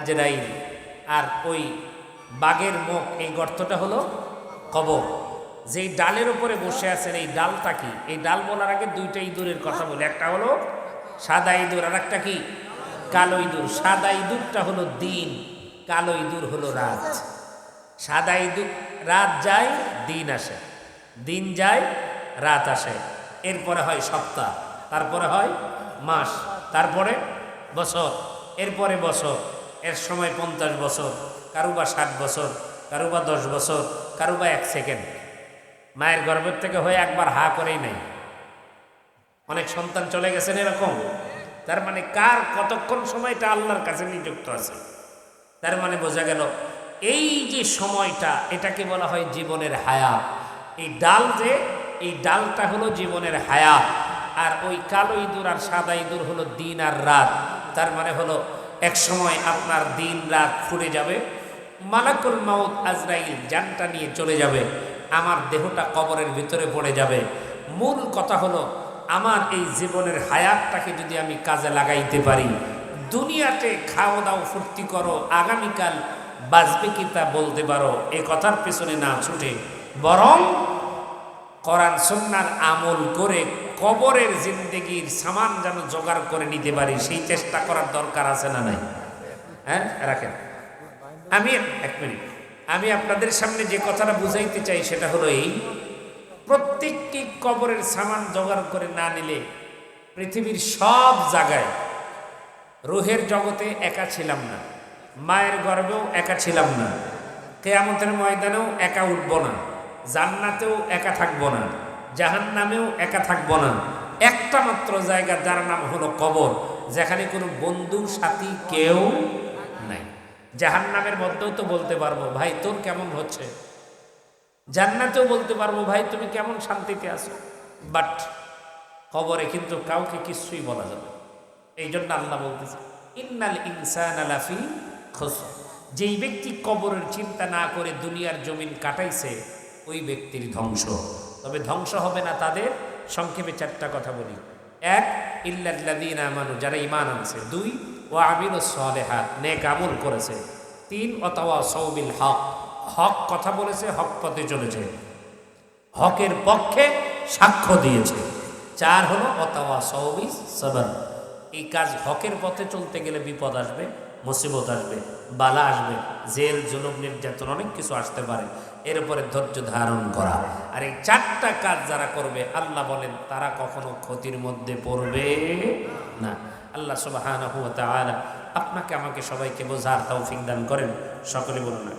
আজরাইল আর ওই বাঘের মুখ, এই গর্তটা হলো কবর। যেই ডালের উপরে বসে আছেন এই ডালটা কি? এই ডাল বলার আগে দুইটা ইঁদুরের কথা বলে, একটা হলো সাদা ইঁদুর আর একটা কি কালো ইঁদুর। সাদা ইঁদুরটা হলো দিন, কালো ইঁদুর হলো রাত। সাদা ইঁদুর রাত যায় দিন আসে, দিন যায় রাত আসে, এরপরে হয় সপ্তাহ, তারপরে হয় মাস, তারপরে বছর, এরপরে বছর। এর সময় 50 বছর, কারুবা 60 বছর, কারুবা 10 বছর, কারুবা 1 সেকেন্ড। মায়ের গর্ভের থেকে হয়ে একবার হা করেই নাই। অনেক সন্তান চলে গেছেন এরকম। তার মানে কার কতক্ষণ সময়টা আল্লাহর কাছে নিযুক্ত আছে। তার মানে বোঝা গেল এই যে সময়টা, এটাকে বলা হয় জীবনের হায়াত। এই ডাল যে, এই ডালটা হলো জীবনের হায়াত। আর ওই কালো ইঁদুর আর সাদা ইঁদুর হলো দিন আর রাত। তার মানে হলো এক সময় আপনার দিন রাত ফুরে যাবে, মালাকুল মাউত আজরাইল জানটা নিয়ে চলে যাবে, আমার দেহটা কবরের ভিতরে পড়ে যাবে। মূল কথা হলো আমার এই জীবনের হায়াতটাকে যদি আমি কাজে লাগাইতে পারি, দুনিয়াতে খাও দাও ফুর্তি করো, আগামীকাল বাঁচবে কি তা বলতে পারো, এ কথার পেছনে না ছুটে বরং কোরআন সুন্নাহর আমল করে কবরের জিন্দেগির সামান যেন জোগাড় করে নিতে পারি, সেই চেষ্টা করার দরকার আছে না নাই? হ্যাঁ, রাখেন। আমি 1 মিনিট, আমি আপনাদের সামনে যে কথাটা বুঝাইতে চাই সেটা হলো এই, প্রত্যেককে কবরের সামান জোগাড় করে না নিলে পৃথিবীর সব জায়গায়, রুহের জগতে একা ছিলাম না, মায়ের গর্ভেও একা ছিলাম না, কিয়ামতের ময়দানেও একা উঠব না, জান্নাতেও একা থাকবো না, জাহান্নামেও একা থাকবো না। একটা মাত্র জায়গা যার নাম হলো কবর, যেখানে কোনো বন্ধু সাথী কেউ নাই। জাহান্নামের মধ্যেও তো বলতে পারবো ভাই তোর কেমন হচ্ছে, জান্নাতেও বলতে পারবো ভাই তুমি কেমন শান্তিতে আছো, বাট কবরে কিন্তু কাউকে কিছুই বলা যাবে। এই জন্য আল্লাহ বলতেছে ইন্নাল ইনসানা লাফি খুসর। যেই ব্যক্তি কবরের চিন্তা না করে দুনিয়ার জমিন কাটাইছে ওই ব্যক্তির ধ্বংস। তবে ধ্বংস হবে না তাদের, সংক্ষেপে 4টা কথা বলি। 1, ইল্লাল্লাযীনা আমানু, যারা ঈমান আনছে। 2, ওয়া আমিলুস সালিহাত, নেক আমল করেছে। 3, ওয়াতাওয়াসাউ বিল হক, হক কথা বলেছে, হক পথে চলেছে, হকের পক্ষে সাক্ষ্য দিয়েছে। 4 হলো ওয়াতাওয়াসাউ বিস সাবর। এই কাজ, হকের পথে চলতে গেলে বিপদ আসবে, মুসিবত আসবে, বালা আসবে, জেল জুলুম নির্যাতন অনেক কিছু আসতে পারে, এর উপরে ধৈর্য ধারণ করা। আর এই 4টা কাজ যারা করবে আল্লাহ বলেন তারা কখনো ক্ষতির মধ্যে পড়বে না। আল্লাহ সুবহানাহু ওয়া তাআলা আপনাকে আমাকে সবাইকে বোঝার তৌফিক দান করেন। সকলে বলুন না।